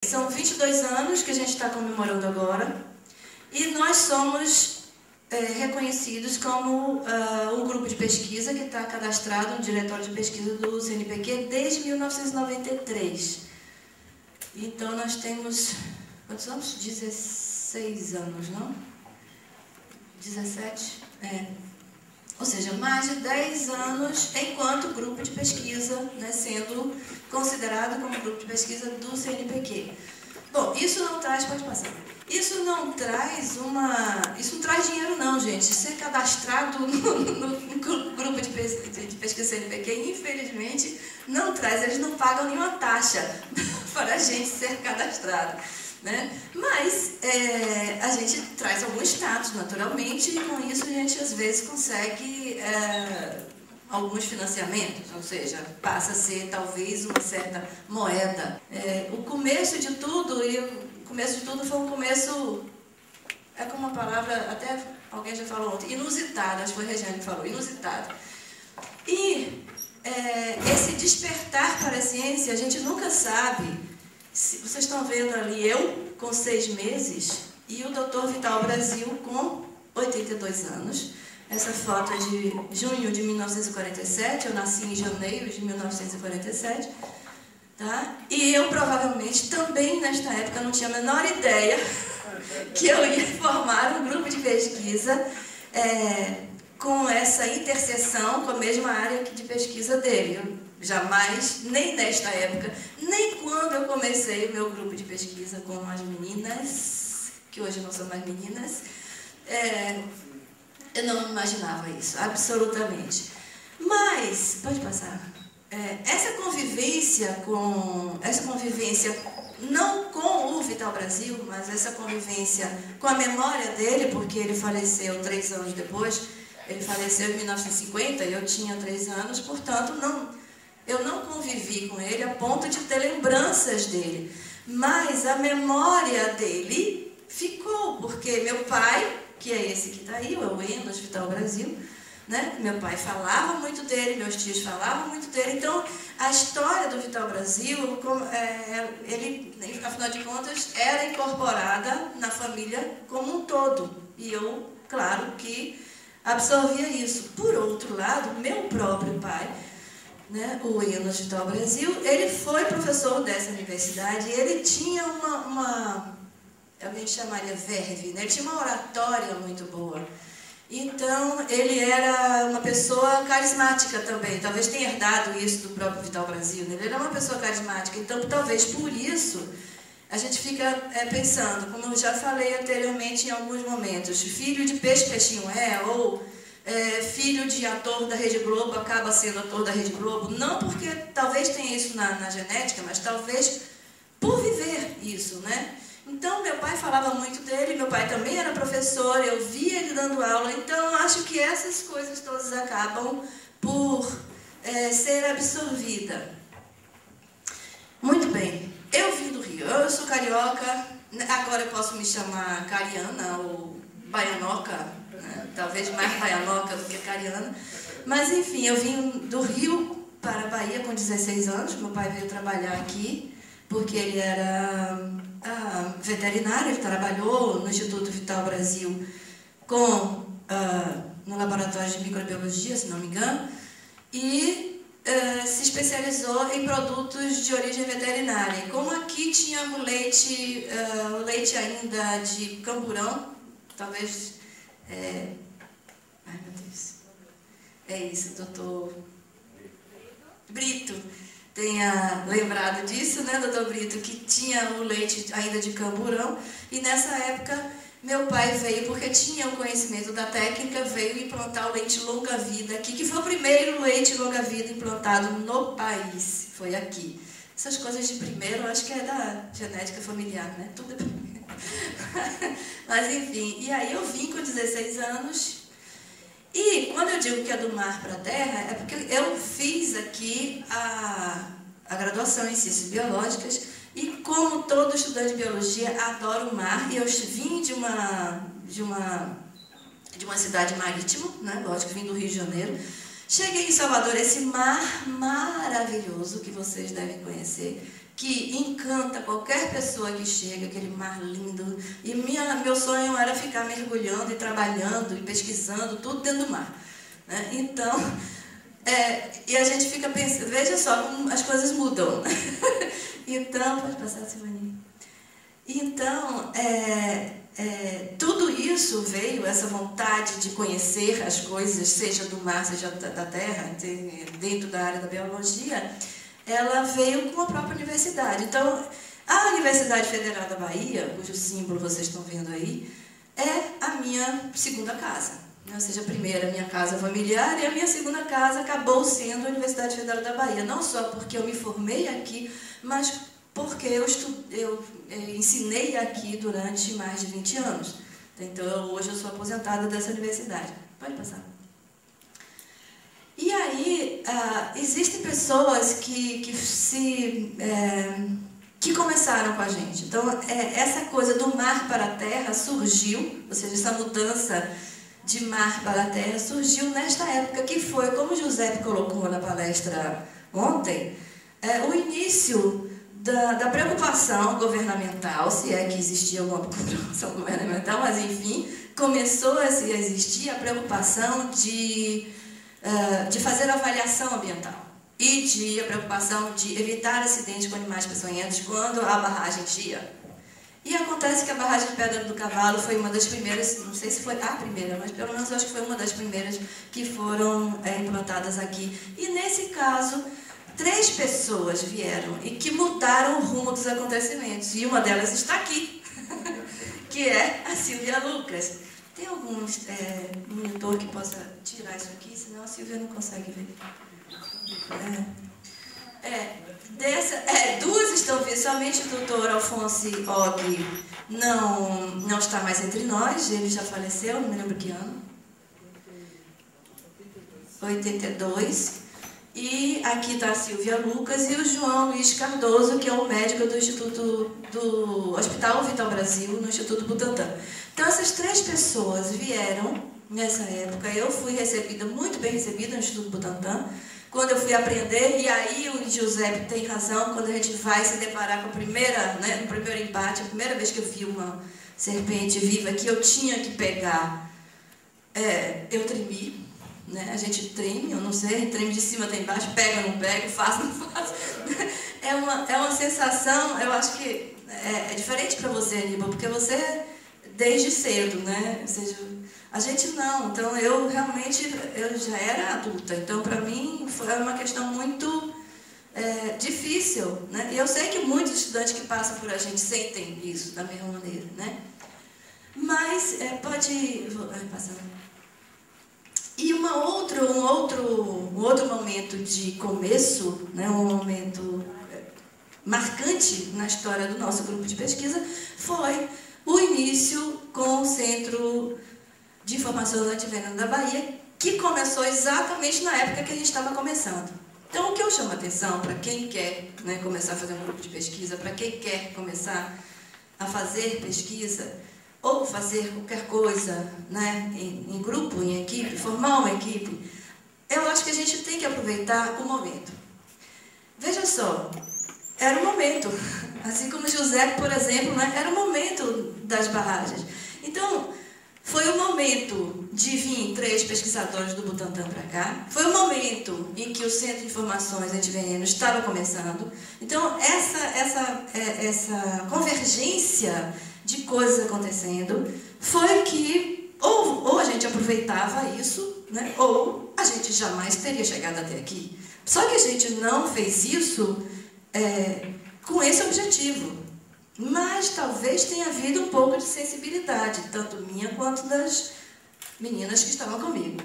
São 22 anos que a gente está comemorando agora e nós somos reconhecidos como um grupo de pesquisa que está cadastrado no Diretório de Pesquisa do CNPq desde 1993. Então nós temos, quantos anos? 16 anos, não? 17? Ou seja, mais de 10 anos enquanto grupo de pesquisa, né, sendo considerado como grupo de pesquisa do CNPq. Bom, isso não traz, pode passar, isso não traz dinheiro não, gente. Ser cadastrado no grupo de pesquisa CNPq, infelizmente, não traz, eles não pagam nenhuma taxa para a gente ser cadastrado. Né? Mas a gente traz algum status, naturalmente, e com isso a gente às vezes consegue alguns financiamentos, ou seja, passa a ser talvez uma certa moeda. O começo de tudo foi um começo, como uma palavra, até alguém já falou ontem, inusitado, acho que foi a Regiane que falou, inusitado. E esse despertar para a ciência, a gente nunca sabe. Vocês estão vendo ali eu com 6 meses e o Dr. Vital Brasil com 82 anos. Essa foto é de junho de 1947, eu nasci em janeiro de 1947. Tá? E eu provavelmente também nesta época não tinha a menor ideia que eu ia formar um grupo de pesquisa com essa interseção com a mesma área de pesquisa dele. Eu jamais, nem nesta época, nem quando eu comecei o meu grupo de pesquisa com as meninas, que hoje não são mais meninas, eu não imaginava isso, absolutamente. Mas, pode passar, essa convivência não com o Vital Brasil, mas essa convivência com a memória dele, porque ele faleceu 3 anos depois, ele faleceu em 1950 e eu tinha 3 anos, portanto, eu não convivi com ele a ponto de ter lembranças dele, mas a memória dele ficou, porque meu pai, que é esse que está aí, o Enos Vital Brasil, né? Meu pai falava muito dele, meus tios falavam muito dele, então a história do Vital Brasil, ele, afinal de contas, era incorporada na família como um todo, e eu, claro que absorvia isso. Por outro lado, meu próprio pai, né, o Enos Vital Brasil, ele foi professor dessa universidade e ele tinha alguém chamaria verve, né? Ele tinha uma oratória muito boa. Então, ele era uma pessoa carismática também, talvez tenha herdado isso do próprio Vital Brasil, né? Ele era uma pessoa carismática, então talvez por isso a gente fica pensando, como eu já falei anteriormente em alguns momentos, filho de peixe, peixinho ou filho de ator da Rede Globo acaba sendo ator da Rede Globo, não porque talvez tenha isso na genética, mas talvez por viver isso, né? Então, meu pai falava muito dele, meu pai também era professor, eu via ele dando aula, então acho que essas coisas todas acabam por ser absorvida. Muito bem, eu vim do Rio, eu sou carioca, agora eu posso me chamar cariana ou baianoca, talvez mais baianoca do que cariana, mas enfim, eu vim do Rio para a Bahia com 16 anos, meu pai veio trabalhar aqui, porque ele era veterinário, ele trabalhou no Instituto Vital Brasil no laboratório de microbiologia, se não me engano, e se especializou em produtos de origem veterinária. E como aqui tinha o leite ainda de Camburão, talvez... ai, meu Deus. É isso, doutor Brito tenha lembrado disso, né, doutor Brito, que tinha o leite ainda de Camburão. E nessa época, meu pai veio, porque tinha o conhecimento da técnica, veio implantar o leite longa-vida aqui, que foi o primeiro leite longa-vida implantado no país. Foi aqui. Essas coisas de primeiro, eu acho que é da genética familiar, né? Tudo é primeiro. Mas enfim, e aí eu vim com 16 anos. E quando eu digo que é do mar para a terra, é porque eu fiz aqui a graduação em Ciências Biológicas e, como todo estudante de biologia, adoro o mar. E eu vim de uma cidade marítima, né? Lógico, vim do Rio de Janeiro. Cheguei em Salvador, esse mar maravilhoso que vocês devem conhecer. que encanta qualquer pessoa que chega, aquele mar lindo. E meu sonho era ficar mergulhando e trabalhando e pesquisando, tudo dentro do mar. Né? Então, e a gente fica pensando, veja só como as coisas mudam. Então, pode passar, Silvani. Então, tudo isso veio, essa vontade de conhecer as coisas, seja do mar, seja da terra, dentro da área da biologia, ela veio com a própria universidade. Então, a Universidade Federal da Bahia, cujo símbolo vocês estão vendo aí, é a minha segunda casa. Ou seja, a primeira, a minha casa familiar, e a minha segunda casa acabou sendo a Universidade Federal da Bahia. Não só porque eu me formei aqui, mas porque eu ensinei aqui durante mais de 20 anos. Então, hoje eu sou aposentada dessa universidade. Pode passar. E aí, existem pessoas que começaram com a gente. Então, essa coisa do mar para a terra surgiu, ou seja, essa mudança de mar para a terra surgiu nesta época, que foi, como o José colocou na palestra ontem, o início da preocupação governamental, se é que existia alguma preocupação governamental, mas enfim, começou a existir a preocupação de fazer avaliação ambiental e a preocupação de evitar acidentes com animais peçonhentos quando a barragem chia. E acontece que a barragem de Pedra do Cavalo foi uma das primeiras, não sei se foi a primeira, mas pelo menos eu acho que foi uma das primeiras que foram implantadas aqui. E nesse caso, 3 pessoas vieram e que mudaram o rumo dos acontecimentos. E uma delas está aqui, que é a Silvia Lucas. Tem algum monitor que possa tirar isso aqui? Senão a Silvia não consegue ver. Duas estão vindo, somente o doutor Alfonso Og não está mais entre nós, ele já faleceu, não me lembro que ano. 82. E aqui está a Silvia Lucas e o João Luiz Cardoso, que é o médico do Hospital Vital Brasil, no Instituto Butantan. Então, essas 3 pessoas vieram nessa época. Eu fui recebida, muito bem recebida no Instituto Butantan, quando eu fui aprender, e aí o Giuseppe tem razão, quando a gente vai se deparar com a primeira, no primeiro embate, a primeira vez que eu vi uma serpente viva que eu tinha que pegar, eu tremi. Né? A gente treme, eu não sei, treme de cima até embaixo, pega, não pega, faz, não faz. É uma sensação, eu acho que é diferente para você, Aníbal, porque você, desde cedo, né? Ou seja, a gente não. Então, eu já era adulta, então para mim foi uma questão muito difícil. Né? E eu sei que muitos estudantes que passam por a gente sentem isso da mesma maneira. Né? Mas, pode... passar. E um outro momento de começo, né, um momento marcante na história do nosso grupo de pesquisa, foi o início com o Centro de Informações Antiveneno da Bahia, que começou exatamente na época que a gente estava começando. Então, o que eu chamo a atenção para quem quer começar a fazer um grupo de pesquisa, para quem quer começar a fazer pesquisa, ou fazer qualquer coisa, né, em grupo, em equipe, formar uma equipe, eu acho que a gente tem que aproveitar o momento. Veja só, era o momento, assim como José, por exemplo, né, era o momento das barragens. Então, foi o momento de vir 3 pesquisadores do Butantan para cá, foi o momento em que o Centro de Informações Antiveneno estava começando. Então, essa convergência de coisas acontecendo, foi que ou a gente aproveitava isso, né, ou a gente jamais teria chegado até aqui. Só que a gente não fez isso com esse objetivo. Mas talvez tenha havido um pouco de sensibilidade, tanto minha quanto das meninas que estavam comigo.